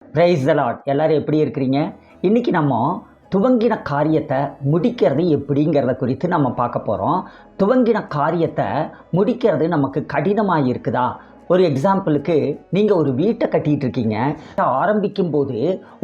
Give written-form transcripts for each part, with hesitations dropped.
Praise the Lord. எல்லாரும் எப்படி இருக்கிறீங்க? இன்றைக்கி நம்ம துவங்கின காரியத்தை முடிக்கிறது எப்படிங்கிறத குறித்து நம்ம பார்க்க போகிறோம். துவங்கின காரியத்தை முடிக்கிறது நமக்கு கடினமாக இருக்குதா? ஒரு எக்ஸாம்பிளுக்கு நீங்கள் ஒரு வீட்டை கட்டிகிட்டு இருக்கீங்க. ஆரம்பிக்கும் போது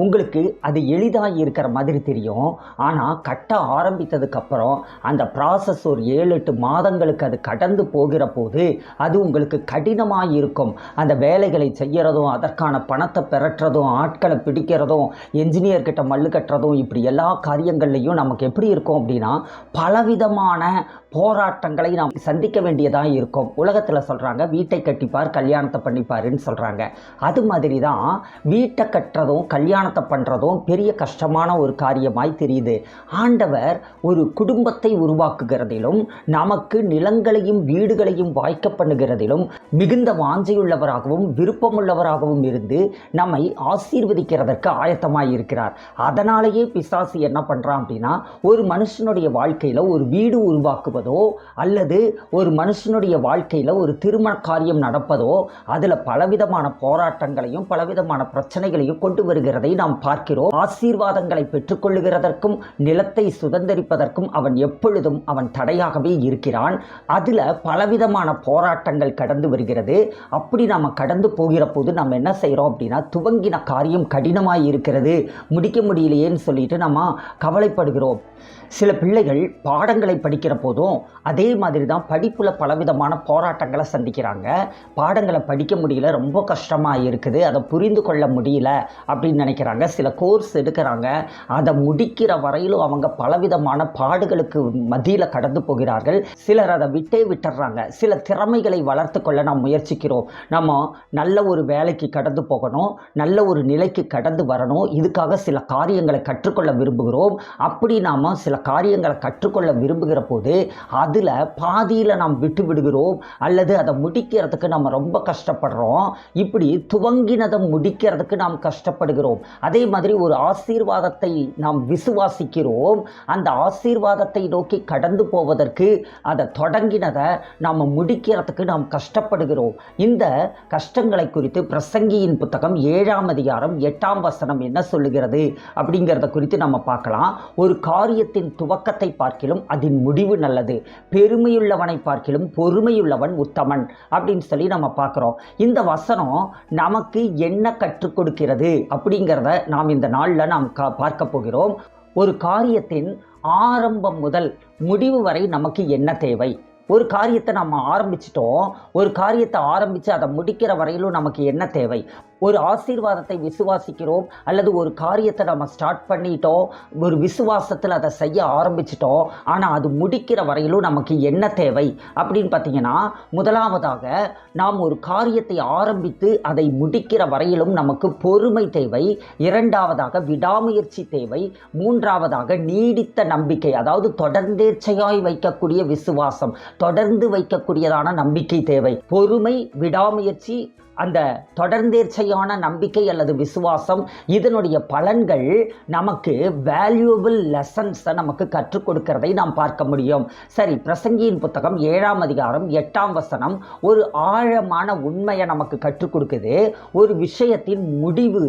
உங்களுக்கு அது எளிதாக இருக்கிற மாதிரி தெரியும். ஆனால் கட்ட ஆரம்பித்ததுக்கப்புறம் அந்த ப்ராசஸ் ஒரு 7-8 மாதங்களுக்கு அது கடந்து போகிற போது அது உங்களுக்கு கடினமாக இருக்கும். அந்த வேலைகளை செய்கிறதும், அதற்கான பணத்தை பெறட்டுறதும், ஆட்களை பிடிக்கிறதும், என்ஜினியர்கிட்ட மல்லு கட்டுறதும், இப்படி எல்லா காரியங்கள்லையும் நமக்கு எப்படி இருக்கும் அப்படின்னா பலவிதமான போராட்டங்களை நாம் சந்திக்க வேண்டியதாக இருக்கும். உலகத்தில் சொல்கிறாங்க, வீட்டை கட்டிப்பார் கல்யாணத்தை பண்ணிப்பாருன்னு சொல்கிறாங்க. அது மாதிரி தான் வீட்டை கட்டுறதும் கல்யாணத்தை பண்ணுறதும் பெரிய கஷ்டமான ஒரு காரியமாய் தெரியுது. ஆண்டவர் ஒரு குடும்பத்தை உருவாக்குகிறதிலும் நமக்கு நிலங்களையும் வீடுகளையும் வாய்க்க பண்ணுகிறதிலும் மிகுந்த வாஞ்சையுள்ளவராகவும் விருப்பமுள்ளவராகவும் இருந்து நம்மை ஆசீர்வதிக்கிறதற்கு ஆயத்தமாக இருக்கிறார். அதனாலேயே பிசாசு என்ன பண்ணுறான் அப்படின்னா, ஒரு மனுஷனுடைய வாழ்க்கையில் ஒரு வீடு உருவாக்குவதோ அல்லது ஒரு மனுஷனுடைய வாழ்க்கையில் ஒரு திருமண காரியம் நடப்பதோ அதில் பலவிதமான போராட்டங்களையும் பலவிதமான பிரச்சனைகளையும் கொண்டு வருகிறதை நாம் பார்க்கிறோம். ஆசீர்வாதங்களை பெற்றுக்கொள்ளுகிறதற்கும் நிலத்தை சுதந்திரிப்பதற்கும் அவன் எப்பொழுதும் அவன் தடையாகவே இருக்கிறான். அதில் பலவிதமான போராட்டங்கள் கடந்து வருகிறது. அப்படி நாம் கடந்து போகிற போது நம்ம என்ன செய்கிறோம் அப்படின்னா, துவங்கின காரியம் கடினமாக இருக்கிறது, முடிக்க முடியலையேன்னு சொல்லிட்டு நம்ம கவலைப்படுகிறோம். சில பிள்ளைகள் பாடங்களை படிக்கிற போதும் அதே மாதிரி தான் படிப்பில் பலவிதமான போராட்டங்களை சந்திக்கிறாங்க. பாடங்களை படிக்க முடியல, ரொம்ப கஷ்டமாக இருக்குது, அதை புரிந்து கொள்ள முடியல அப்படின்னு நினைக்கிறாங்க. சில கோர்ஸ் எடுக்கிறாங்க, அதை முடிக்கிற வரையிலும் அவங்க பலவிதமான பாடுகளுக்கு மத்தியில் கடந்து போகிறார்கள். சிலர் அதை விட்டுடுறாங்க. சில திறமைகளை வளர்த்து கொள்ள நாம் முயற்சிக்கிறோம். நம்ம நல்ல ஒரு வேலைக்கு கடந்து போகணும், நல்ல ஒரு நிலைக்கு கடந்து வரணும், இதுக்காக சில காரியங்களை கற்றுக்கொள்ள விரும்புகிறோம். அப்படி நாம் சில காரியங்களை கற்றுக்கொள்ள விரும்புகிற போது அதில் பாதியில் நாம் விட்டு விடுகிறோம் அல்லது அதை முடிக்கிறதுக்கு நம்ம ரொம்ப கஷ்டப்படுறோம். இப்படி துவங்கினதை முடிக்கிறதுக்கு நாம் கஷ்டப்படுகிறோம். அதே மாதிரி ஒரு ஆசீர்வாதத்தை நாம் விசுவாசிக்கிறோம். அந்த ஆசீர்வாதத்தை நோக்கி கடந்து போவதற்கு அதை தொடங்கினதை நாம் முடிக்கிறதுக்கு நாம் கஷ்டப்படுகிறோம். இந்த கஷ்டங்களை குறித்து பிரசங்கியின் புத்தகம் 7ஆம் அதிகாரம் 8ஆம் வசனம் என்ன சொல்லுகிறது அப்படிங்கிறத குறித்து நம்ம பார்க்கலாம். ஒரு காரியத்தின் துவக்கத்தை பார்க்கிலும் அதன் முடிவு நல்லது, பெருமையுள்ளவனை பார்க்கிலும் பொறுமையுள்ளவன் உத்தமன் அப்படின்னு சொல்லி நம்ம பார்க்குறோம். இந்த வசனம் நமக்கு என்ன கற்றுக் கொடுக்கிறது அப்படிங்கிறத நாம் இந்த நாளில் நாம் பார்க்க போகிறோம். ஒரு காரியத்தின் ஆரம்பம் முதல் முடிவு வரை நமக்கு என்ன தேவை? ஒரு காரியத்தை நம்ம ஆரம்பிச்சிட்டோம், ஒரு காரியத்தை ஆரம்பித்து அதை முடிக்கிற வரையிலும் நமக்கு என்ன தேவை? ஒரு ஆசீர்வாதத்தை விசுவாசிக்கிறோம் அல்லது ஒரு காரியத்தை நம்ம ஸ்டார்ட் பண்ணிட்டோம், ஒரு விசுவாசத்தில் அதை செய்ய ஆரம்பிச்சிட்டோம், ஆனால் அது முடிக்கிற வரையிலும் நமக்கு என்ன தேவை அப்படின்னு பார்த்தீங்கன்னா, முதலாவதாக நாம் ஒரு காரியத்தை ஆரம்பித்து அதை முடிக்கிற வரையிலும் நமக்கு பொறுமை தேவை. இரண்டாவதாக விடாமுயற்சி தேவை. மூன்றாவதாக நீடித்த நம்பிக்கை, அதாவது தொடர்ந்தேர்ச்சையாய் வைக்கக்கூடிய விசுவாசம், தொடர்ந்து வைக்கக்கூடியதான நம்பிக்கை தேவை. பொறுமை, விடாமுயற்சி, அந்த தொடர்ந்தேர்ச்சையான நம்பிக்கை அல்லது விசுவாசம், இதனுடைய பலன்கள் நமக்கு வேல்யூபிள் லெசன்ஸை நமக்கு கற்றுக் கொடுக்கிறதை நாம் பார்க்க முடியும். சரி, பிரசங்கியின் புத்தகம் 7ஆம் அதிகாரம் 8ஆம் வசனம் ஒரு ஆழமான உண்மையை நமக்கு கற்றுக் கொடுக்குது. ஒரு விஷயத்தின் முடிவு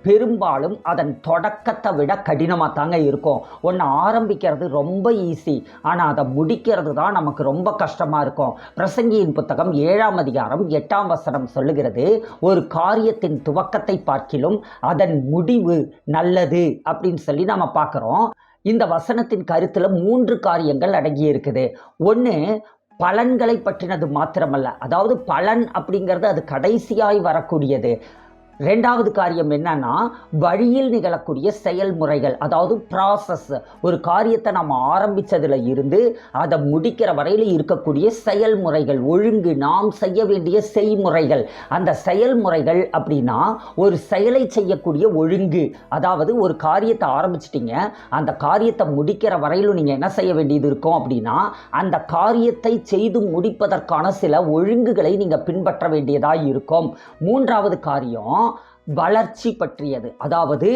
பெரும்பாலும் அதன் தொடக்கத்தை விட கடினமாக தாங்க இருக்கும். ஒன்று ஆரம்பிக்கிறது ரொம்ப ஈஸி, ஆனால் அதை முடிக்கிறது தான் நமக்கு ரொம்ப கஷ்டமாக இருக்கும். பிரசங்கியின் புத்தகம் 7ஆம் அதிகாரம் 8ஆம் வசனம் சொல்லுகிறது, ஒரு காரியத்தின் துவக்கத்தை பார்க்கிலும் அதன் முடிவு நல்லது அப்படின்னு சொல்லி நாம பார்க்கிறோம். இந்த வசனத்தின் கருத்துல 3 காரியங்கள் அடங்கி இருக்குது. ஒன்று, பலன்களை பற்றினது மாத்திரமல்ல, அதாவது பலன் அப்படிங்கிறது அது கடைசியாய் வரக்கூடியது. ரெண்டாவது காரியம் என்னன்னா, வழியில் நிகழக்கூடிய செயல்முறைகள், அதாவது ப்ராசஸ். ஒரு காரியத்தை நம்ம ஆரம்பித்ததில் இருந்து அதை முடிக்கிற வரையில் இருக்கக்கூடிய செயல்முறைகள், ஒழுங்கு, நாம் செய்ய வேண்டிய செய்முறைகள். அந்த செயல்முறைகள் அப்படின்னா ஒரு செயலை செய்யக்கூடிய ஒழுங்கு. அதாவது ஒரு காரியத்தை ஆரம்பிச்சிட்டிங்க, அந்த காரியத்தை முடிக்கிற வரையிலும் நீங்கள் என்ன செய்ய வேண்டியது இருக்கும் அப்படின்னா, அந்த காரியத்தை செய்து முடிப்பதற்கான சில ஒழுங்குகளை நீங்கள் பின்பற்ற வேண்டியதாக இருக்கும். மூன்றாவது காரியம், வளர்ச்சி பற்றியது. அதாவது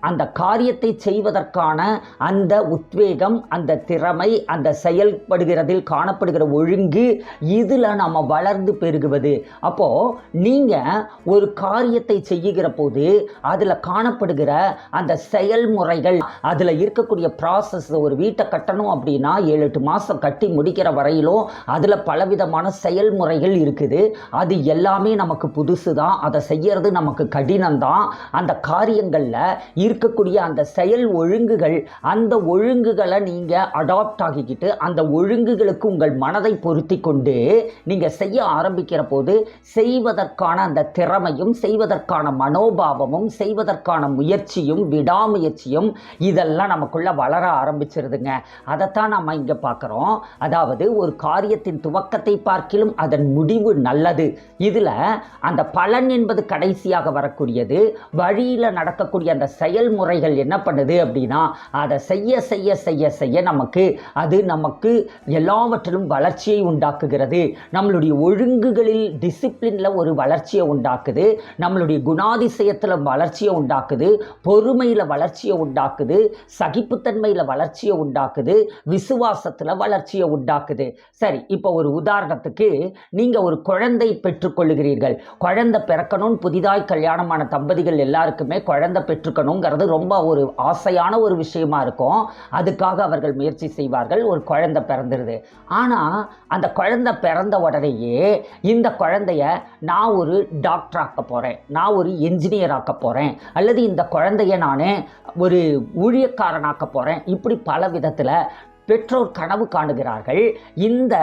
அந்த காரியத்தை செய்வதற்கான அந்த உத்வேகம், அந்த திறமை, அந்த செயல்படுகிறதில் காணப்படுகிற ஒழுங்கு, இதில் நம்ம வளர்ந்து பெருகுவது. அப்போது நீங்கள் ஒரு காரியத்தை செய்கிற போது அதில் காணப்படுகிற அந்த செயல்முறைகள், அதில் இருக்கக்கூடிய ப்ராசஸ், ஒரு வீட்டை கட்டணும் அப்படின்னா 7-8 மாதம் கட்டி முடிக்கிற வரையிலும் அதில் பலவிதமான செயல்முறைகள் இருக்குது. அது எல்லாமே நமக்கு புதுசு தான், அதை செய்யறது நமக்கு கடினம்தான். அந்த காரியங்களில் இருக்கக்கூடிய அந்த செயல் ஒழுங்குகள், அந்த ஒழுங்குகளை நீங்கள் அடாப்ட் ஆகிக்கிட்டு அந்த ஒழுங்குகளுக்கு உங்கள் மனதை பொருத்தி கொண்டு நீங்கள் செய்ய ஆரம்பிக்கிற போது செய்வதற்கான அந்த திறமையும், செய்வதற்கான மனோபாவமும், செய்வதற்கான முயற்சியும், விடாமுயற்சியும் இதெல்லாம் நமக்குள்ள வளர ஆரம்பிச்சிருதுங்க. அதைத்தான் நம்ம இங்கே பார்க்குறோம். அதாவது ஒரு காரியத்தின் துவக்கத்தை பார்க்கிலும் அதன் முடிவு நல்லது. இதில் அந்த பலன் என்பது கடைசியாக வரக்கூடியது. வழியில் நடக்கக்கூடிய அந்த செயல்முறைகள் என்ன பண்ணுது அப்படின்னா, அதை செய்ய செய்ய செய்ய செய்ய நமக்கு எல்லாவற்றிலும் வளர்ச்சியை உண்டாக்குகிறது. நம்மளுடைய ஒழுங்குகளில், டிசிப்ளினில் ஒரு வளர்ச்சியை உண்டாக்குது. நம்மளுடைய குணாதிசயத்தில் வளர்ச்சியை உண்டாக்குது. பொறுமையில் வளர்ச்சியை உண்டாக்குது. சகிப்புத்தன்மையில் வளர்ச்சியை உண்டாக்குது. விசுவாசத்தில் வளர்ச்சியை உண்டாக்குது. சரி, இப்போ ஒரு உதாரணத்துக்கு நீங்கள் ஒரு குழந்தை பெற்றுக்கொள்ளுகிறீர்கள். குழந்தை பிறக்கணும்னு புதிதாய் கல்யாணமான தம்பதிகள் எல்லாருக்குமே குழந்தை பெற்றுக்கணுங்கிறது ரொம்ப ஒரு ஆசையான ஒரு விஷயமா இருக்கும். அதுக்காக அவர்கள் முயற்சி செய்வார்கள். ஒரு குழந்தை பிறந்துருது. ஆனால் அந்த குழந்தை பிறந்த உடனேயே இந்த குழந்தைய நான் ஒரு டாக்டர் ஆக்க போகிறேன், நான் ஒரு என்ஜினியர் ஆக்க போகிறேன், அல்லது இந்த குழந்தைய நான் ஒரு ஊழியக்காரனாக்க போகிறேன், இப்படி பல விதத்தில் பெற்றோர் கனவு காணுகிறார்கள். இந்த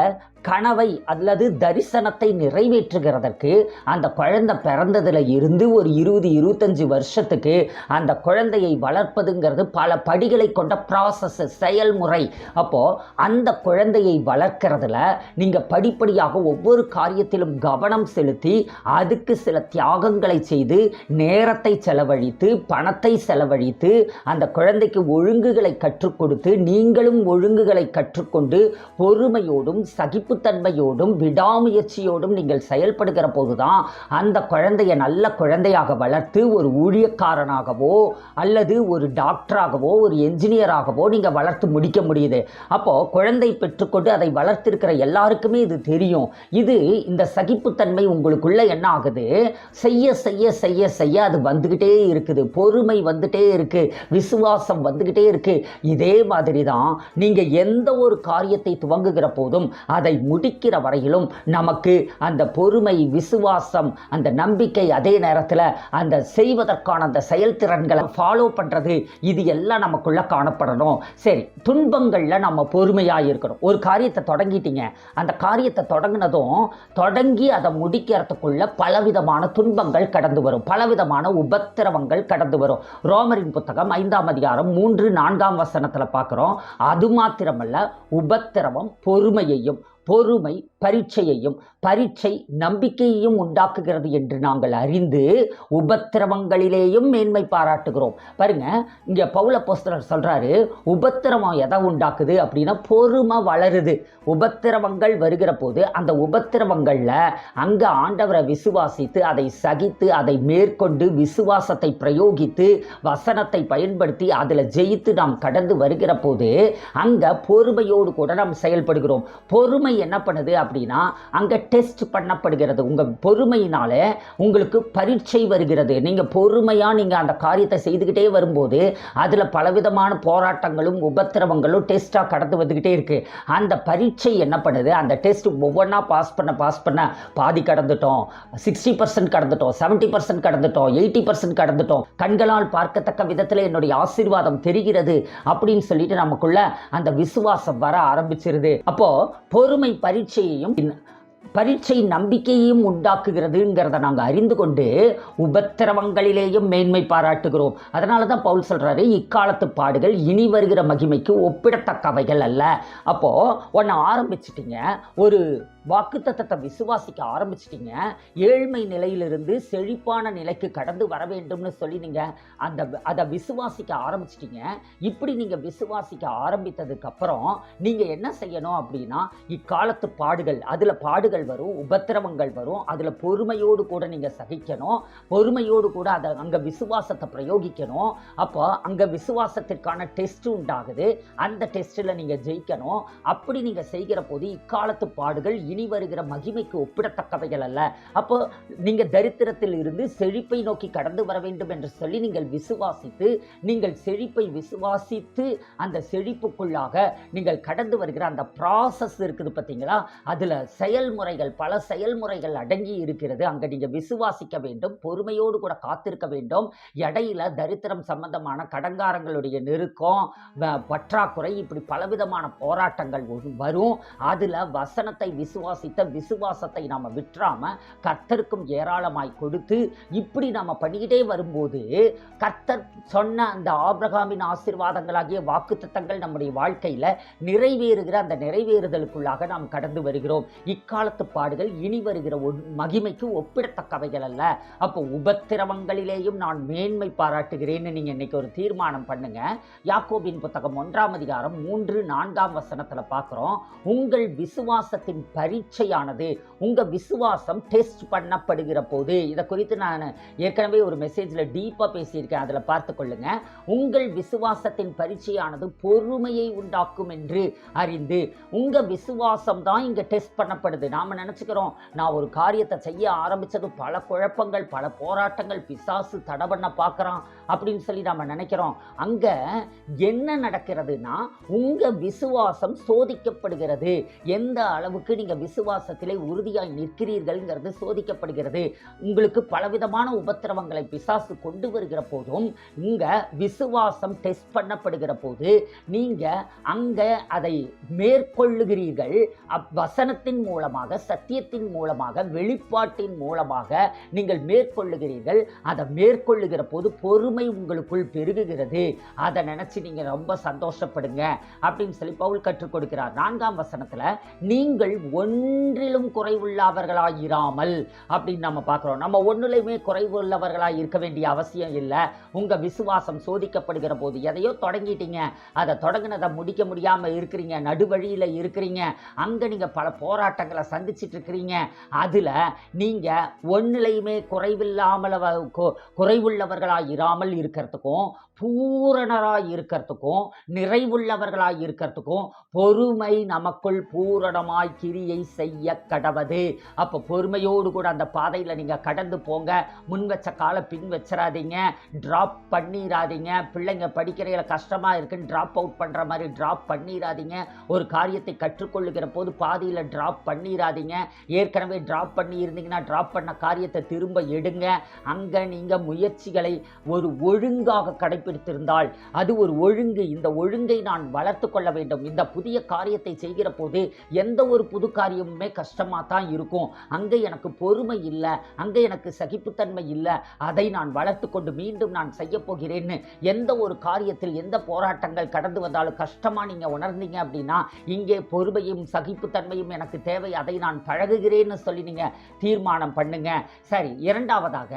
கனவை அல்லது தரிசனத்தை நிறைவேற்றுகிறதற்கு அந்த குழந்தை பிறந்ததில் இருந்து ஒரு 20-25 வருஷத்துக்கு அந்த குழந்தையை வளர்ப்பதுங்கிறது பல படிகளை கொண்ட ப்ராசஸ், செயல்முறை. அப்போது அந்த குழந்தையை வளர்க்கிறதுல நீங்கள் படிப்படியாக ஒவ்வொரு காரியத்திலும் கவனம் செலுத்தி அதுக்கு சில தியாகங்களை செய்து, நேரத்தை செலவழித்து, பணத்தை செலவழித்து, அந்த குழந்தைக்கு ஒழுங்குகளை கற்றுக் கொடுத்து, நீங்களும் ஒழுங்குகளை கற்றுக்கொண்டு பொறுமையோடும் சகிப்புத்தன்மையோடும் விடாமுயற்சியோடும் நீங்கள் செயல்படுகிற போதுதான் அந்த குழந்தையை நல்ல குழந்தையாக வளர்த்து ஒரு ஊழியக்காரனாகவோ அல்லது ஒரு டாக்டராகவோ ஒரு என்ஜினியராகவோ நீங்கள் வளர்த்து முடிக்க முடியுது. அப்போது குழந்தை பெற்றுக்கொண்டு அதை வளர்த்திருக்கிற எல்லாருக்குமே இது தெரியும். இது இந்த சகிப்புத்தன்மை உங்களுக்குள்ள என்ன ஆகுது, செய்ய செய்ய செய்ய செய்ய அது வந்துக்கிட்டே இருக்குது. பொறுமை வந்துட்டே இருக்கு, விசுவாசம் வந்துக்கிட்டே இருக்கு. இதே மாதிரி தான் நீங்கள் எந்த ஒரு காரியத்தை துவங்குகிற போதும் அதை முடிக்கிற வரையிலும் நமக்கு அந்த பொறுமை, விசுவாசம், அந்த நம்பிக்கை, அதே நேரத்தில் அந்த செய்வதற்கான அந்த செயல்திறன்களை ஃபாலோ பண்ணுறது, இது எல்லாம் நமக்குள்ள காணப்படணும். சரி, துன்பங்களில் நம்ம பொறுமையாக இருக்கணும். ஒரு காரியத்தை தொடங்கிட்டீங்க, அந்த காரியத்தை தொடங்கி அதை முடிக்கிறதுக்குள்ள பலவிதமான துன்பங்கள் கடந்து வரும், பலவிதமான உபத்திரவங்கள் கடந்து வரும். ரோமரின் புத்தகம் 5ஆம் அதிகாரம் 3-4 வசனத்தில் பார்க்குறோம். அது மாத்திரமல்ல, உபத்திரவம் பொறுமையையும், பொறுமை பரீட்சையையும், பரீட்சை நம்பிக்கையையும் உண்டாக்குகிறது என்று நாங்கள் அறிந்து உபத்திரவங்களிலேயும் மேன்மை பாராட்டுகிறோம். பாருங்க, இங்கே பவுல் அப்போஸ்தலர் சொல்றாரு, உபத்திரவம் எதை உண்டாக்குது அப்படின்னா பொறுமை வளருது. உபத்திரவங்கள் வருகிற போது அந்த உபத்திரவங்களில் அங்கே ஆண்டவரை விசுவாசித்து அதை சகித்து அதை மேற்கொண்டு விசுவாசத்தை பிரயோகித்து வசனத்தை பயன்படுத்தி அதில் ஜெயித்து நாம் கடந்து வருகிற போது அங்கே பொறுமையோடு கூட நாம் செயல்படுகிறோம். பொறுமை என்ன பண்ணுது அப்படின்னா அங்கே டெஸ்ட் பண்ணப்படுகிறது. உங்கள் பொறுமையினால உங்களுக்கு பரீட்சை வருகிறது. நீங்கள் பொறுமையாக நீங்கள் அந்த காரியத்தை செய்துக்கிட்டே வரும்போது அதில் பலவிதமான போராட்டங்களும் உபத்திரவங்களும் டெஸ்ட்டாக கடந்து வந்துக்கிட்டே இருக்குது. அந்த பரீட்சை என்ன பண்ணுது, அந்த டெஸ்ட் ஒவ்வொன்றா பாஸ் பண்ண பாதி கடந்துட்டோம், 60% கடந்துட்டோம், 70% கடந்துட்டோம், 80% கடந்துட்டோம், கண்களால் பார்க்கத்தக்க விதத்தில் என்னுடைய ஆசீர்வாதம் தெரிகிறது அப்படின்னு சொல்லிட்டு நமக்குள்ள அந்த விசுவாசம் வர ஆரம்பிச்சிருது. அப்போ பொறுமை பரீட்சை நம்பிக்கையையும் உண்டாக்குகிறதுங்கிறத நாங்கள் அறிந்து கொண்டு உபத்திரவங்களிலேயும் மேன்மை பாராட்டுகிறோம். அதனால தான் பவுல் சொல்கிறாரு, இக்காலத்து பாடுகள் இனி வருகிற மகிமைக்கு ஒப்பிடத்தக்கவைகள் அல்ல. அப்போது ஒன்று ஆரம்பிச்சிட்டிங்க, ஒரு வாக்குத்தத்தத்தை விசுவாசிக்க ஆரம்பிச்சிட்டிங்க, ஏழ்மை நிலையிலிருந்து செழிப்பான நிலைக்கு கடந்து வர வேண்டும்னு சொல்லி நீங்கள் அதை விசுவாசிக்க ஆரம்பிச்சிட்டிங்க. இப்படி நீங்கள் விசுவாசிக்க ஆரம்பித்ததுக்கப்புறம் நீங்கள் என்ன செய்யணும் அப்படின்னா, இக்காலத்து பாடுகள், அதில் பாடுகள் பாடுகள் வரும், உபத்திரவங்கள் வரும். அதில் பொறுமையோடு கூட நீங்கள் சகிக்கணும். பொறுமையோடு கூட அதை அங்கே விசுவாசத்தை பிரயோகிக்கணும். அப்போ அங்கே விசுவாசத்திற்கான டெஸ்ட் உண்டாகுது. அந்த டெஸ்ட்டில் நீங்கள் ஜெயிக்கணும். அப்படி நீங்கள் செய்கிற போது இக்காலத்து பாடுகள் இனி வருகிற மகிமைக்கு ஒப்பிடத்தக்கவைகள் அல்ல. அப்போ நீங்கள் தரித்திரத்தில் இருந்து செழிப்பை நோக்கி கடந்து வர வேண்டும் என்று சொல்லி நீங்கள் விசுவாசித்து, நீங்கள் செழிப்பை விசுவாசித்து அந்த செழிப்புக்குள்ளாக நீங்கள் கடந்து வருகிற அந்த ப்ராசஸ் இருக்குது பார்த்தீங்களா, அதில் செயல்முறைகள், பல செயல்முறைகள் அடங்கி இருக்கிறது. அங்கே நீங்கள் விசுவாசிக்க வேண்டும், பொறுமையோடு கூட காத்திருக்க வேண்டும். இடையில தரித்திரம் சம்பந்தமான கடங்காரங்களுடைய நெருக்கம், பற்றாக்குறை, இப்படி பலவிதமான போராட்டங்கள் வரும். அதில் வசனத்தை விசுவாசித்த விசுவாசத்தை நாம் விட்டுறாம கர்த்தருக்கும் ஏராளமாய் கொடுத்து இப்படி நாம் பண்ணிக்கிட்டே வரும்போது கர்த்தர் சொன்ன அந்த ஆபிரகாமின் ஆசீர்வாதங்களாகிய வாக்குத்தத்தங்கள் நம்முடைய வாழ்க்கையில் நிறைவேறுகிற அந்த நிறைவேறுதலுக்குள்ளாக நாம் கடந்து வருகிறோம். இக்காலத்து பாடுகள் இனி வருகிற மகிமைக்கு ஒப்பிடத்தக்கவைகள் அல்ல. அப்போ உபத்திரவங்களிலேயும் நான் மேன்மை பாராட்டுகிறேன்னு நீங்கள் இன்னைக்கு ஒரு தீர்மானம் பண்ணுங்க. யாக்கோபின் புத்தகம் 1ஆம் அதிகாரம் 3-4 வசனத்தில் பார்க்குறோம், உங்கள் விசுவாசத்தின் பரீட்சையானது, உங்கள் விசுவாசம் டெஸ்ட் பண்ணப்படுகிற போது, இதை குறித்து நான் ஏற்கனவே ஒரு மெசேஜில் டீப்பாக பேசியிருக்கேன், அதில் பார்த்து கொள்ளுங்க. உங்கள் விசுவாசத்தின் பரீட்சையானது பொறுமையை உண்டாக்கும் என்று அறிந்து, உங்கள் விசுவாசம் தான் இங்கே டெஸ்ட் பண்ணப்படுது. நாம் நினச்சிக்கிறோம் நான் ஒரு காரியத்தை செய்ய ஆரம்பித்தது பல குழப்பங்கள், பல போராட்டங்கள், பிசாசு தடை பண்ண பார்க்குறான் அப்படின்னு சொல்லி நாம் நினைக்கிறோம். அங்கே என்ன நடக்கிறதுனா உங்கள் விசுவாசம் சோதிக்கப்படுகிறது. எந்த அளவுக்கு நீங்கள் விசுவாசத்திலே உறுதியாய் நிற்கிறீர்கள்ங்கிறது சோதிக்கப்படுகிறது. உங்களுக்கு பலவிதமான உபத்திரவங்களை பிசாசு கொண்டு வருகிற போதும் உங்கள் விசுவாசம் டெஸ்ட் பண்ணப்படுகிற போது நீங்கள் அங்கே அதை மேற்கொள்ளுகிறீர்கள். வசனத்தின் மூலமாக, சத்தியத்தின் மூலமாக, வெளிப்பாட்டின் மூலமாக நீங்கள் மேற்கொள்ளுகிறீர்கள். அதை மேற்கொள்ளுகிற போது பொறுமை உங்களுக்குள் பெருகுகிறது. அதை நினைச்சு நீங்க ரொம்ப சந்தோஷப்படுங்க அப்படின்னு சொல்லி பவுல் கற்றுக் கொடுக்கிறார். 4ஆம் வசனத்துல நீங்கள் ஒன்றிலும் குறைவுள்ளவர்களாயிராமல் அப்படின்னு நம்ம பார்க்கிறோம். நம்ம ஒன்றிலுமே குறைவுள்ளவர்களாக இருக்க வேண்டிய அவசியம் இல்லை. உங்க விசுவாசம் சோதிக்கப்படுகிற போது எதையோ தொடங்கிட்டீங்க, அதை தொடங்கினதை முடிக்க முடியாம இருக்கிறீங்க, நடுவழியில இருக்கிறீங்க, அங்க நீங்க பல போராட்டங்களை சந்திச்சிட்டு இருக்கிறீங்க. அதுல நீங்க ஒன்னிலையுமே குறைவுள்ளவர்களாய் இராமல் இருக்கிறதுக்கும், பூரணராய் இருக்கிறதுக்கும், நிறைவுள்ளவர்களாய் இருக்கிறதுக்கும் பொறுமை நமக்குள் பூரணமாய் கிரியை செய்ய கடவது. அப்போ பொறுமையோடு கூட அந்த பாதையில் நீங்கள் கடந்து போங்க. முன் வச்ச காலை பின் வச்சிடாதீங்க, ட்ராப் பண்ணிடாதீங்க. பிள்ளைங்க படிக்கிறதுல கஷ்டமாக இருக்குன்னு ட்ராப் அவுட் பண்ணுற மாதிரி ட்ராப் பண்ணிடாதீங்க. ஒரு காரியத்தை கற்றுக்கொள்ளுகிற போது பாதியில் ட்ராப் பண்ணிடாதீங்க. ஏற்கனவே ட்ராப் பண்ணி இருந்தீங்கன்னா ட்ராப் பண்ண காரியத்தை திரும்ப எடுங்க. அங்கே நீங்கள் முயற்சிகளை ஒரு ஒழுங்காக கடைபிடித்திருந்தால் அது ஒரு ஒழுங்கு. இந்த ஒழுங்கை நான் வளர்த்து கொள்ள வேண்டும். இந்த புதிய காரியத்தை செய்கிற போது எந்த ஒரு புது காரியமுமே கஷ்டமாக தான் இருக்கும். அங்கே எனக்கு பொறுமை இல்லை, அங்கே எனக்கு சகிப்புத்தன்மை இல்லை, அதை நான் வளர்த்து கொண்டு மீண்டும் நான் செய்ய போகிறேன்னு எந்த ஒரு காரியத்தில் எந்த போராட்டங்கள் கடந்து வந்தாலும் கஷ்டமாக நீங்கள் உணர்ந்தீங்க அப்படின்னா இங்கே பொறுமையும் சகிப்புத்தன்மையும் எனக்கு தேவை, அதை நான் பழகுகிறேன்னு சொல்லி நீங்கள் தீர்மானம் பண்ணுங்க. சரி, இரண்டாவதாக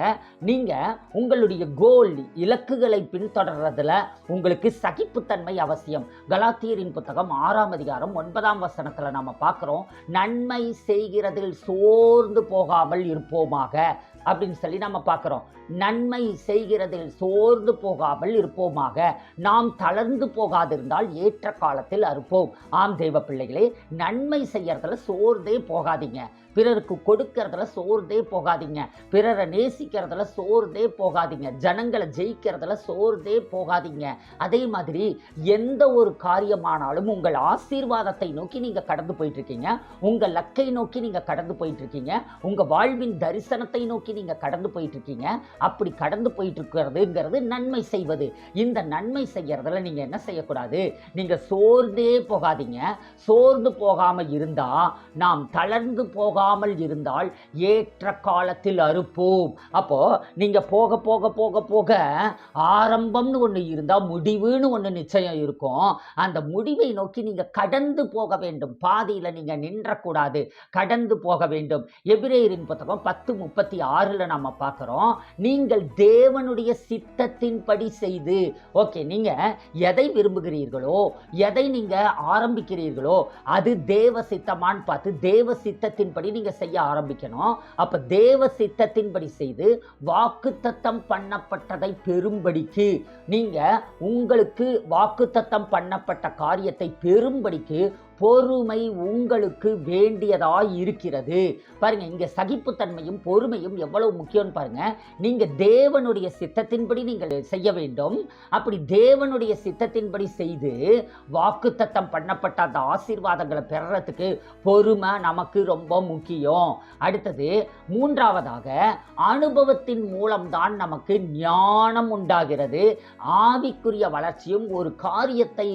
நீங்கள் உங்களுடைய கோல், இலக்குகளை பின்தொடர்றதுல உங்களுக்கு சகிப்புத்தன்மை அவசியம். கலாத்தியரின் புத்தகம் 6ஆம் அதிகாரம் 9ஆம் வசனத்துல நாம பார்க்கிறோம், நன்மை செய்கிறதில் சோர்ந்து போகாமல் இருப்போமாக அப்படின்னு சொல்லி நம்ம பார்க்கிறோம். நன்மை செய்கிறதில் சோர்ந்து போகாமல் இருப்போமாக, நாம் தளர்ந்து போகாதிருந்தால் ஏற்ற காலத்தில் அறுப்போம். ஆம் தெய்வ பிள்ளைகளே, நன்மை செய்யறதுல சோர்ந்தே போகாதீங்க, பிறருக்கு கொடுக்கறதுல சோர்ந்தே போகாதீங்க, பிறரை நேசிக்கிறதுல சோர்ந்தே போகாதீங்க, ஜனங்களை ஜெயிக்கிறதுல சோர்ந்தே போகாதீங்க. அதே மாதிரி எந்த ஒரு காரியமானாலும் உங்கள் ஆசீர்வாதத்தை நோக்கி நீங்க கடந்து போயிட்டு இருக்கீங்க, உங்க லக்கை நோக்கி நீங்க கடந்து போயிட்டு இருக்கீங்க, உங்க வாழ்வின் தரிசனத்தை நோக்கி நீங்க கடந்து போயிட்டு இருக்கீங்க. அப்படி கடந்து போயிட்டு இருக்கிறதுங்கிறது நன்மை செய்வது. இந்த நன்மை செய்யறதுல நீங்க என்ன செய்யக்கூடாது, நீங்க சோர்ந்தே போகாதீங்க. சோர்ந்து போகாம இருந்தா, நாம் தளர்ந்து போகாமல் இருந்தால் ஏற்ற காலத்தில் அறுப்போம். அப்போ நீங்க போக போக போக போக ஆரம்பம்னு ஒன்று இருந்தா முடிவுன்னு ஒன்று நிச்சயம் இருக்கும். அந்த முடிவை நோக்கி நீங்க கடந்து போக வேண்டும். பாதியில நீங்க நின்றக்கூடாது, கடந்து போக வேண்டும். எபிரேயரின் புத்தகம் 10:36 நம்ம பார்க்கிறோம், நீங்கள் தேவனுடைய சித்தத்தின்படி செய்து. ஓகே, நீங்க எதை விரும்புகிறீர்களோ, எதை நீங்க ஆரம்பிக்கிறீர்களோ அது தேவ சித்தமான்னு பார்த்து தேவ சித்தத்தின்படி நீங்க செய்ய ஆரம்பிக்கணும். அப்ப தேவ சித்தத்தின்படி செய்து வாக்குத்தத்தம் பண்ணப்பட்டதை பெறும்படிக்கு, நீங்க உங்களுக்கு வாக்குத்தத்தம் பண்ணப்பட்ட காரியத்தை பெறும்படிக்கு பொறுமை உங்களுக்கு வேண்டியதாய் இருக்கிறது. பாருங்க, இங்க சகிப்புத்தன்மையும் பொறுமையும் எவ்வளவு முக்கியம் பாருங்க. நீங்க தேவனுடைய சித்தத்தின்படி நீங்கள் செய்ய வேண்டும். அப்படி தேவனுடைய சித்தத்தின்படி செய்து வாக்குத்தத்தம் பண்ணப்பட்ட அந்த ஆசீர்வாதங்களை பெறறதுக்கு பொறுமை நமக்கு ரொம்ப முக்கியம். அடுத்தது, மூன்றாவதாக, அனுபவத்தின் மூலம்தான் நமக்கு ஞானம் உண்டாகிறது. ஆவிக்குரிய வளர்ச்சியும் ஒரு காரியத்தை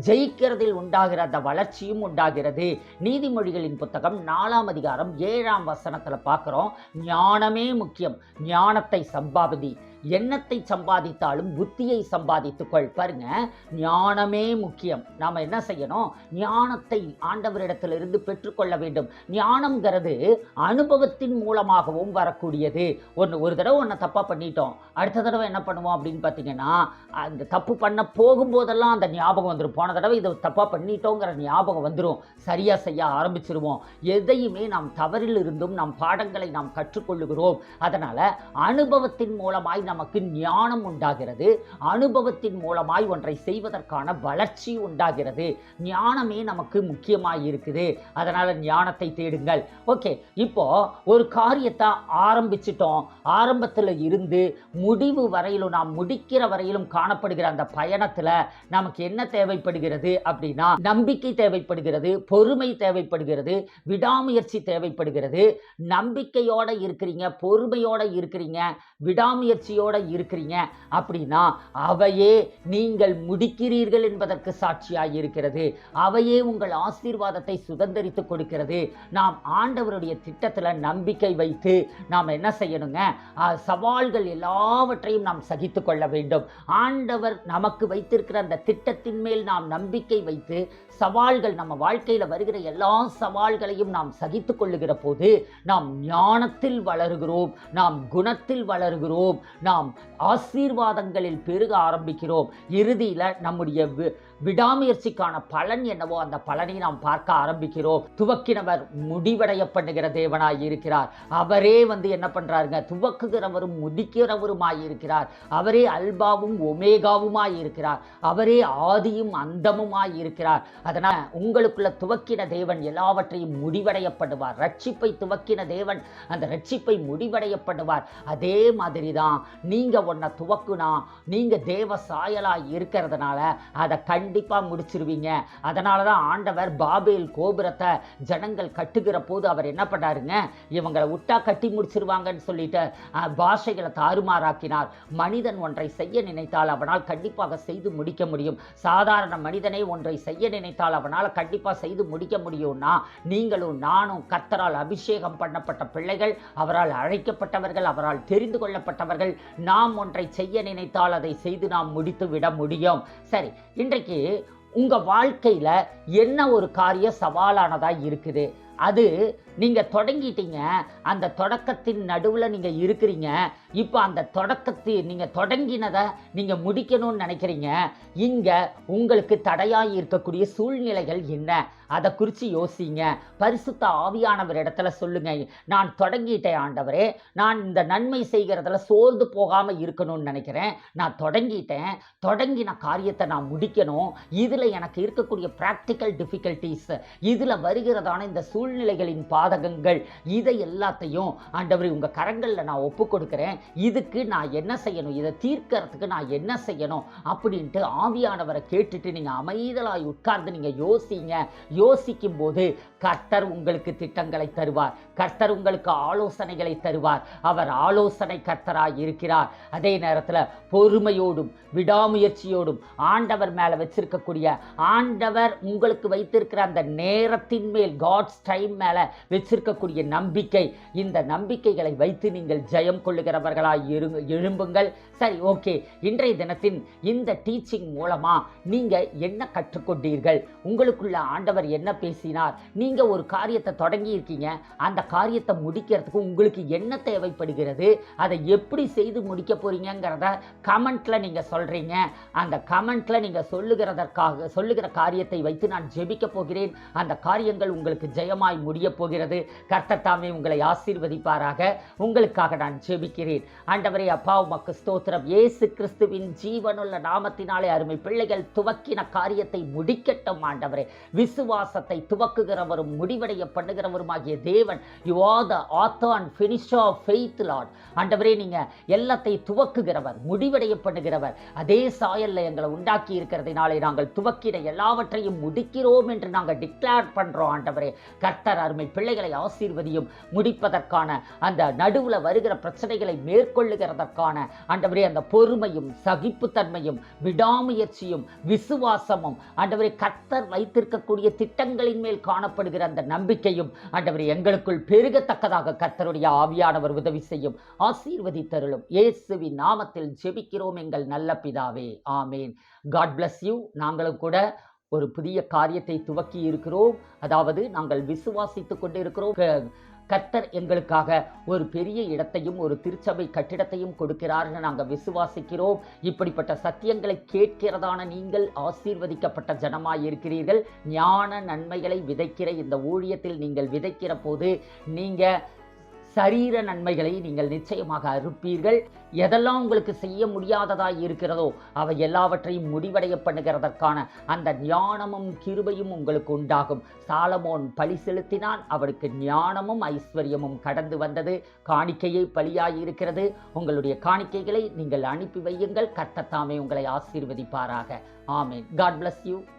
ஜெயிக்கிறதில் உண்டாகிற அந்த வளர்ச்சி உண்டாகிறது. நீதிமொழிகளின் புத்தகம் 4ஆம் அதிகாரம் 7ஆம் வசனத்துல பார்க்கிறோம், ஞானமே முக்கியம், ஞானத்தை சம்பாதி, எண்ணத்தை சம்பாதித்தாலும் புத்தியை சம்பாதித்துக்கொள். பாருங்க, ஞானமே முக்கியம். நாம என்ன செய்யணும்? ஞானத்தை ஆண்டவரிடத்திலிருந்து பெற்றுக்கொள்ள வேண்டும். ஞானம்ங்கிறது அனுபவத்தின் மூலமாகவும் வரக்கூடியது. ஒரு தடவை ஒன்று தப்பா பண்ணிட்டோம், அடுத்த தடவை என்ன பண்ணுவோம் அப்படின்னு பார்த்தீங்கன்னா, அந்த தப்பு பண்ண போகும்போதெல்லாம் அந்த ஞாபகம் வந்துடும். போன தடவை இதை தப்பா பண்ணிட்டோங்கிற ஞாபகம் வந்துடும். சரியா செய்ய ஆரம்பிச்சிருவோம். எதையுமே நாம் தவறில் இருந்தும் நாம் பாடங்களை நாம் கற்றுக்கொள்ளுகிறோம். அதனால அனுபவத்தின் மூலமாய் நமக்கு ஞானம் உண்டாகிறது. அனுபவத்தின் மூலமாய் ஒன்றை செய்வதற்கான வளர்ச்சி உண்டாகிறது. ஞானமே நமக்கு முக்கியமாய் இருக்குது. அதனால ஞானத்தை தேடுங்கள். ஓகே, இப்போ ஒரு காரியத்தை ஆரம்பிச்சிட்டோம். ஆரம்பத்தில் இருந்து முடிவு வரையிலும், நாம் முடிக்கிற வரையிலும் காணப்படுகிற அந்த பயணத்தில் நமக்கு என்ன தேவைப்படுகிறது அப்படின்னா, நம்பிக்கை தேவைப்படுகிறது, பொறுமை தேவைப்படுகிறது, விடாமுயற்சி தேவைப்படுகிறது. நம்பிக்கையோட இருக்கிறீங்க, பொறுமையோட இருக்கிறீங்க, விடாமுயற்சியோட இருக்கிறீங்க அப்படின்னா அவையே நீங்கள் முடிக்கிறீர்கள் என்பதற்கு சாட்சியாக இருக்கிறது. அவையே உங்கள் ஆசீர்வாதத்தை சுதந்தரித்து கொடுக்கிறது. நாம் ஆண்டவருடைய திட்டத்தில் நம்பிக்கை வைத்து நாம் என்ன செய்யணுங்க? சவால்கள் எல்லாவற்றையும் நாம் சகித்து கொள்ள வேண்டும். ஆண்டவர் நமக்கு வைத்திருக்கிற அந்த திட்டத்தின் மேல் நாம் நம்பிக்கை வைத்து சவால்கள், நம்ம வாழ்க்கையில் வருகிற எல்லா சவால்களையும் நாம் சகித்து கொள்ளுகிற போது நாம் ஞானத்தில் வளருகிறோம், நாம் குணத்தில் வளருகிறோம், நாம் ஆசீர்வாதங்களில் பெருக ஆரம்பிக்கிறோம். இறுதியில் நம்முடைய விடாமுயற்சிக்கான பலன் என்னவோ அந்த பலனை நாம் பார்க்க ஆரம்பிக்கிறோம். துவக்கினவர் முடிவடைய பண்ணுகிற தேவனாய் இருக்கிறார். அவரே என்ன பண்றாருங்க? துவக்குகிறவரும் முடிக்கிறவருமாய் இருக்கிறார். அவரே அல்பாவும் ஒமேகாவுமாய் இருக்கிறார். அவரே ஆதியும் அந்தமுமாய் இருக்கிறார். அதனால் உங்களுக்குள்ள துவக்கின தேவன் எல்லாவற்றையும் முடிவடைய பண்ணுவார். ரட்சிப்பை துவக்கின தேவன் அந்த ரட்சிப்பை முடிவடைய பண்ணுவார். அதே மாதிரி தான் நீங்க ஒன்ன துவக்குனா, நீங்க தேவ சாயலாய் இருக்கிறதுனால அதை கண்டிப்பா முடிச்சிருவீங்க. அதனால தான் ஆண்டவர் பாபேல் கோபுரத்தை ஜனங்கள் கட்டுகிற போது அவர் என்ன பண்ணாருங்க? இவங்களை விட்டா கட்டி முடிச்சிருவாங்கன்னு சொல்லிட்டு பாஷைகளை தாறுமாறாக்கினார். மனிதன் ஒன்றை செய்ய நினைத்தால் அவனால் கண்டிப்பாக செய்து முடிக்க முடியும். சாதாரண மனிதனை ஒன்றை செய்ய நினைத்தால் அவனால் கண்டிப்பாக செய்து முடிக்க முடியும்னா, நீங்களும் நானும் கர்த்தரால் அபிஷேகம் பண்ணப்பட்ட பிள்ளைகள், அவரால் அழைக்கப்பட்டவர்கள், அவரால் தெரிந்து கொள்ளப்பட்டவர்கள். நாம் ஒன்றை செய்ய நினைத்தால் அதை செய்து நாம் முடித்து விட முடியும். சரி, இன்றைக்கு உங்க வாழ்க்கையில என்ன ஒரு காரியம் சவாலானதா இருக்குது? அது நீங்க தொடங்கிட்டீங்க, அந்த தொடக்கத்தின் நடுவில் நீங்க இருக்கிறீங்க. இப்போ அந்த தொடக்கத்தை நீங்க தொடங்கினதை நீங்க முடிக்கணும்னு நினைக்கிறீங்க. இங்க உங்களுக்கு தடையாய் இருக்கக்கூடிய சூழ்நிலைகள் என்ன? அதை குறித்து யோசிங்க. பரிசுத்த ஆவியானவர் இடத்துல சொல்லுங்க, நான் தொடங்கிட்டேன் ஆண்டவரே, நான் இந்த நன்மை செய்கிறதுல சோர்ந்து போகாமல் இருக்கணும்னு நினைக்கிறேன். நான் தொடங்கிட்டேன், தொடங்கின காரியத்தை நான் முடிக்கணும். இதில் எனக்கு இருக்கக்கூடிய ப்ராக்டிக்கல் டிஃபிகல்ட்டிஸ், இதில் வருகிறதான இந்த சூழ்நிலைகளின் பாதகங்கள், இதை எல்லாத்தையும் ஆண்டவரே உங்கள் கரங்களில் நான் ஒப்பு கொடுக்குறேன். இதுக்கு நான் என்ன செய்யணும்? இதை தீர்க்கறதுக்கு நான் என்ன செய்யணும் அப்படின்ட்டு ஆவியானவரை கேட்டுட்டு நீங்கள் அமைதலாய் உட்கார்ந்து நீங்கள் யோசிங்க. யோசிக்கும் போது கர்த்தர் உங்களுக்கு திட்டங்களை தருவார். கர்த்தர் உங்களுக்கு ஆலோசனைகளை தருவார். அவர் ஆலோசனை கர்த்தராய் இருக்கிறார். அதே நேரத்தில் பொறுமையோடும் விடாமுயற்சியோடும் ஆண்டவர் மேலே வச்சிருக்கக்கூடிய, ஆண்டவர் உங்களுக்கு வைத்திருக்கிற அந்த நேரத்தின் மேல், காட்ஸ் டைம் மேலே வச்சிருக்கக்கூடிய நம்பிக்கை, இந்த நம்பிக்கைகளை வைத்து நீங்கள் ஜெயம் கொள்ளுகிறவர்களாய் எழும்புங்கள். சரி, ஓகே, இன்றைய தினத்தின் இந்த டீச்சிங் மூலமா நீங்க என்ன கற்றுக்கொண்டீர்கள்? உங்களுக்குள்ள ஆண்டவர் என்ன பேசினார்? நீங்க ஒரு காரியத்தை தொடங்கி இருக்கீங்க, அந்த காரியத்தை முடிக்கிறதுக்கு உங்களுக்கு என்ன தேவைப்படுகிறது? அதை எப்படி செய்து முடிக்க போறீங்கிறத கமெண்ட்ல நீங்க சொல்றீங்க. அந்த கமெண்ட்ல நீங்க சொல்லுகிற காரியத்தை வைத்து நான் ஜெபிக்க போகிறேன். அந்த காரியங்கள் உங்களுக்கு ஜெயமா அற்புதமாய் முடியப் போகிறது. கர்த்தர் தாமே உங்களை ஆசீர்வதிப்பாராக. உங்களுக்காக நான் ஜெபிக்கிறேன். ஆண்டவரே, அப்பா உமக்கு ஸ்தோத்திரம். இயேசு கிறிஸ்துவின் ஜீவனுள்ள நாமத்தினாலே அருமை பிள்ளைகள் துவக்கின காரியத்தை முடிக்கட்டும். ஆண்டவரே, விசுவாசத்தை துவக்குகிறவரும் முடிவடைய பண்ணுகிறவருமாகிய தேவன், you are the author and finisher of faith Lord. ஆண்டவரே, நீங்க எல்லாத்தையும் துவக்குகிறவர், முடிவடைய பண்ணுகிறவர். அதே சாயல்ல எங்களை உண்டாக்கி இருக்கிறதுனாலே நாங்கள் துவக்கின எல்லாவற்றையும் முடிக்கிறோம் என்று நாங்கள் டிக்ளேர் பண்றோம். ஆண்டவரே, கர்த்தர் அருமை பிள்ளைகளை ஆசீர்வதியும். முடிப்பதற்கான அந்த நடுவுல வருகிற பிரச்சனைகளை மேற்கொள்ளுகிறதற்கான ஆண்டவரே அந்த பொறுமையும் சகிப்புத்தன்மையும் விடாமுயற்சியும் விசுவாசமும் ஆண்டவரே கர்த்தர் வைத்திருக்கக்கூடிய திட்டங்களின் மேல் காணப்படுகிற அந்த நம்பிக்கையும் ஆண்டவரே எங்களுக்குள் பெருகத்தக்கதாக கர்த்தருடைய ஆவியானவர் உதவி செய்யும். ஆசீர்வதித்தருளும். இயேசுவின் நாமத்தில் ஜெபிக்கிறோம் எங்கள் நல்ல பிதாவே, ஆமேன். God bless you. நாங்களும் கூட ஒரு புதிய காரியத்தை துவக்கி இருக்கிறோம். அதாவது நாங்கள் விசுவாசித்துக் கொண்டு இருக்கிறோம். கர்த்தர் எங்களுக்காக ஒரு பெரிய இடத்தையும் ஒரு திருச்சபை கட்டிடத்தையும் கொடுக்கிறார்கள். நாங்கள் விசுவாசிக்கிறோம். இப்படிப்பட்ட சத்தியங்களை கேட்கிறதான நீங்கள் ஆசீர்வதிக்கப்பட்ட ஜனமாய் இருக்கிறீர்கள். ஞான நன்மைகளை விதைக்கிற இந்த ஊழியத்தில் நீங்கள் விதைக்கிற போது நீங்கள் சரீர நன்மைகளை நீங்கள் நிச்சயமாக அறுப்பீர்கள். எதெல்லாம் உங்களுக்கு செய்ய முடியாததாய் இருக்கிறதோ அவை எல்லாவற்றையும் முடிவடைய பண்ணுகிறதற்கான அந்த ஞானமும் கிருபையும் உங்களுக்கு உண்டாகும். சாலமோன் பலி செலுத்தினான், அவருக்கு ஞானமும் ஐஸ்வர்யமும் கடந்து வந்தது. காணிக்கையை பலியாய் இருக்கிறது. உங்களுடைய காணிக்கைகளை நீங்கள் அனுப்பி வையுங்கள். கர்த்தர் தாமே உங்களை ஆசீர்வதிப்பாராக. ஆமேன். God bless you.